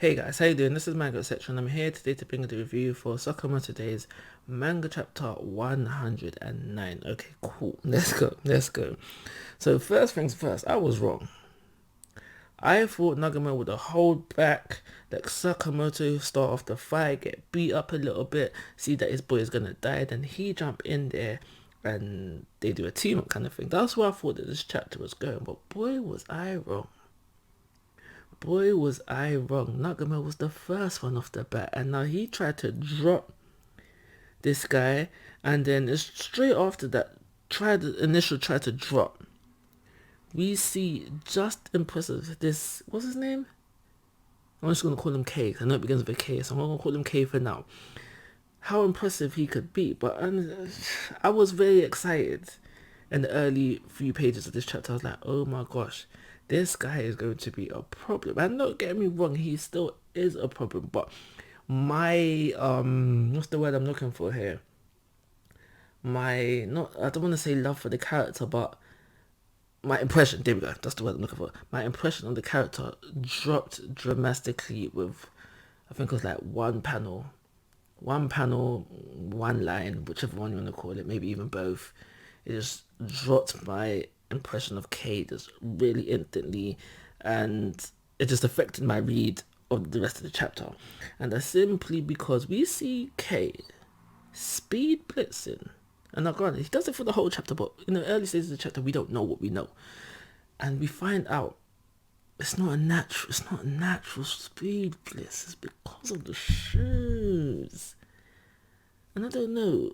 Hey guys, how you doing? This is Manga section. I'm here today to bring you the review for Sakamoto Days Manga Chapter 109. Okay, cool. Let's go. So first things first, I was wrong. I thought Nagama would hold back, let Sakamoto start off the fight, get beat up a little bit, see that his boy is gonna die, then he jump in there and they do a team up kind of thing. That's where I thought that this chapter was going, but boy was I wrong. Boy was I wrong. Nagama was the first one off the bat, and now he tried to drop this guy, and then it's straight after that, try to drop. We see just impressive this, what's his name? I'm just gonna call him K. I know it begins with a K, so I'm gonna call him K for now. How impressive he could be, but I was very excited in the early few pages of this chapter. I was like, oh my gosh, this guy is going to be a problem. And don't get me wrong, he still is a problem, but my what's the word I'm looking for here? My, not, I don't want to say love for the character, but my impression, there we go, that's the word I'm looking for. My impression of the character dropped dramatically with, I think it was like one line, whichever one you want to call it, maybe even both. It just dropped my impression of Kay just really instantly, and it just affected my read of the rest of the chapter. And that's simply because we see Kay speed blitzing. And now granted, he does it for the whole chapter, but in the early stages of the chapter, we don't know what we know. And we find out it's not a natural speed blitz. It's because of the shoes. And I don't know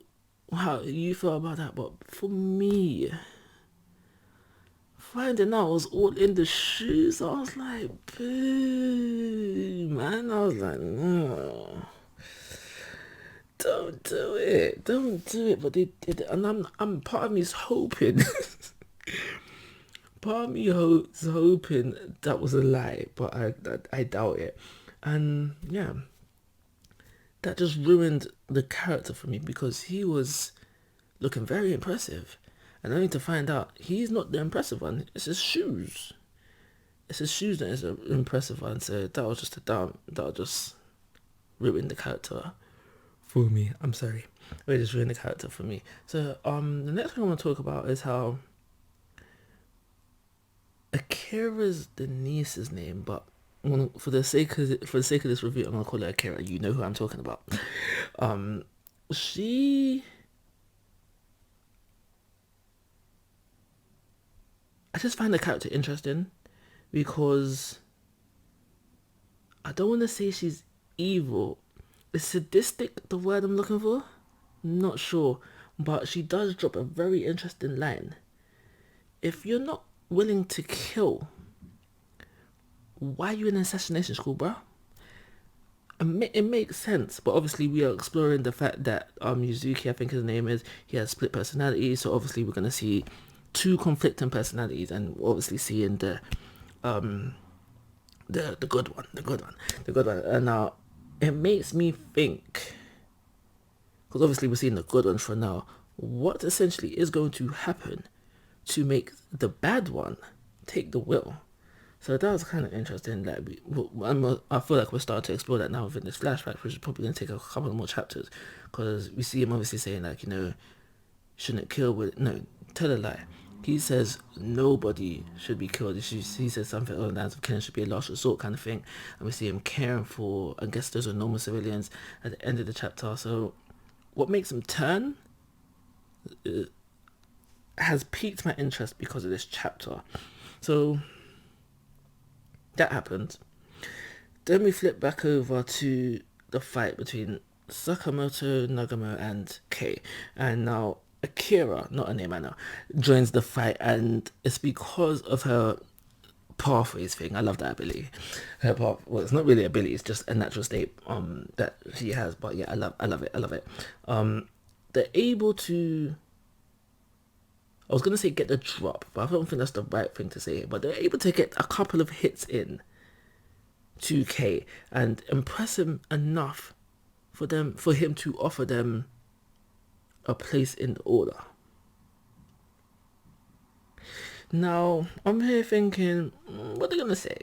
how you feel about that, but for me, finding out it was all in the shoes, I was like, boo, man. I was like, no, don't do it, But they did it, and I'm part of me is hoping, part of me is hoping that was a lie, but I doubt it, and yeah, that just ruined the character for me because he was looking very impressive, and only to find out he's not the impressive one. It's his shoes. It's his shoes that is an impressive one. So that was just that just ruined the character for me. I'm sorry, it just ruined the character for me. So the next thing I want to talk about is how Akira's the niece's name, but for the sake of this review, I'm gonna call her Akira. You know who I'm talking about. She, I just find the character interesting because I don't want to say she's evil. Is sadistic the word I'm looking for? Not sure, but she does drop a very interesting line. If you're not willing to kill, why are you in assassination school, bro? It makes sense, but obviously we are exploring the fact that Yuzuki, I think his name is, he has split personalities, so obviously we're gonna see two conflicting personalities, and obviously seeing the good one. And now it makes me think, because obviously we're seeing the good one for now, what essentially is going to happen to make the bad one take the wheel. So that was kind of interesting. Like I feel like we're starting to explore that now within this flashback, which is probably going to take a couple more chapters, because we see him obviously saying like, shouldn't kill with, no, tell a lie. He says nobody should be killed. He says something along the lines of killing should be a last resort kind of thing, and we see him caring for, I guess those are normal civilians at the end of the chapter. So what makes him turn has piqued my interest because of this chapter. So that happened. Then we flip back over to the fight between Sakamoto, Nagamo, and Kei. And now Akira, not a name I know, joins the fight, and it's because of her pathways thing. I love that ability. Her path, well, it's not really ability, it's just a natural state that she has. But yeah, I love it. They're able to, I was gonna say get the drop, but I don't think that's the right thing to say. But they're able to get a couple of hits in 2K and impress him enough for him to offer them a place in the order. Now, I'm here thinking, what they're gonna say?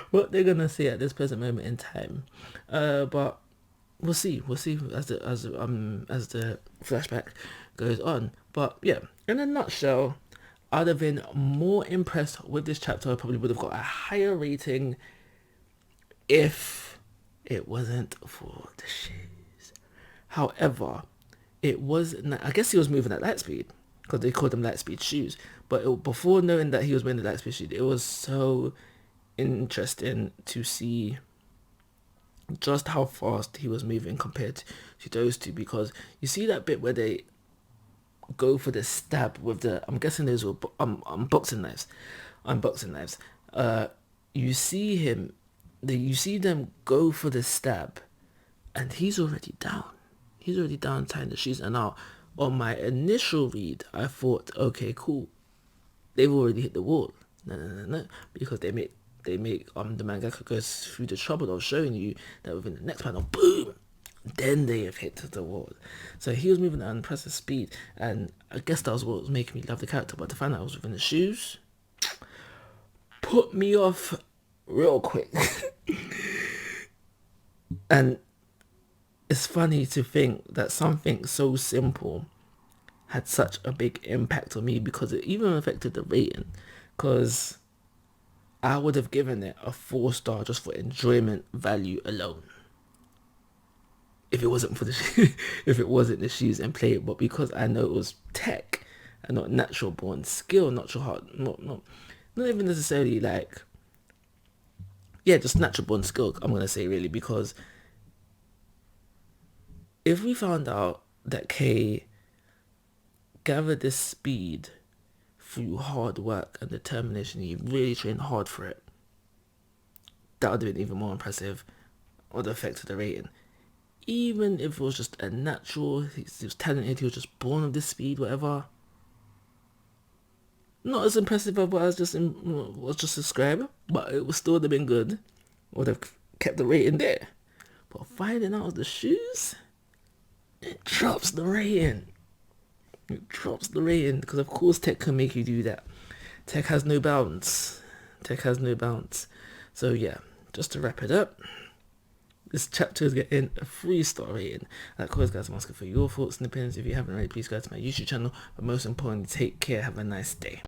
What they're gonna say at this present moment in time. But we'll see. We'll see as the flashback goes on. But yeah, in a nutshell, I'd have been more impressed with this chapter. I probably would have got a higher rating if it wasn't for the shoes. However, it was, I guess he was moving at light speed because they called them light speed shoes. But before knowing that he was wearing the light speed shoes, it was so interesting to see just how fast he was moving compared to those two, because you see that bit where they go for the stab with the, I'm guessing those were unboxing knives. You see you see them go for the stab, and he's already down. He's already down tying the shoes. And now, on my initial read, I thought, okay, cool, they've already hit the wall. No, because they make the mangaka goes through the trouble of showing you that within the next panel, boom, then they have hit the wall. So he was moving at an impressive speed, and I guess that was what was making me love the character. But to find out I was within the shoes put me off real quick. And it's funny to think that something so simple had such a big impact on me, because it even affected the rating. Because I would have given it a 4-star just for enjoyment value alone, if it wasn't for the if it wasn't the shoes and play. But because I know it was tech and not natural born skill, natural heart, not even necessarily like, yeah, just natural born skill, I'm gonna say, really, because if we found out that Kay gathered this speed through hard work and determination, he really trained hard for it, that would have been even more impressive, would have affected the rating. Even if it was just a natural, he was talented, he was just born with this speed, whatever, not as impressive as what I was just described, but it would still have been good, would have kept the rating there. But finding out the shoes, it drops the rating. It drops the rating, because of course tech can make you do that. Tech has no bounds. So yeah, just to wrap it up, this chapter is getting a 3-star rating. Like always, guys, I'm asking for your thoughts and opinions. If you haven't already, please go to my YouTube channel. But most importantly, take care. Have a nice day.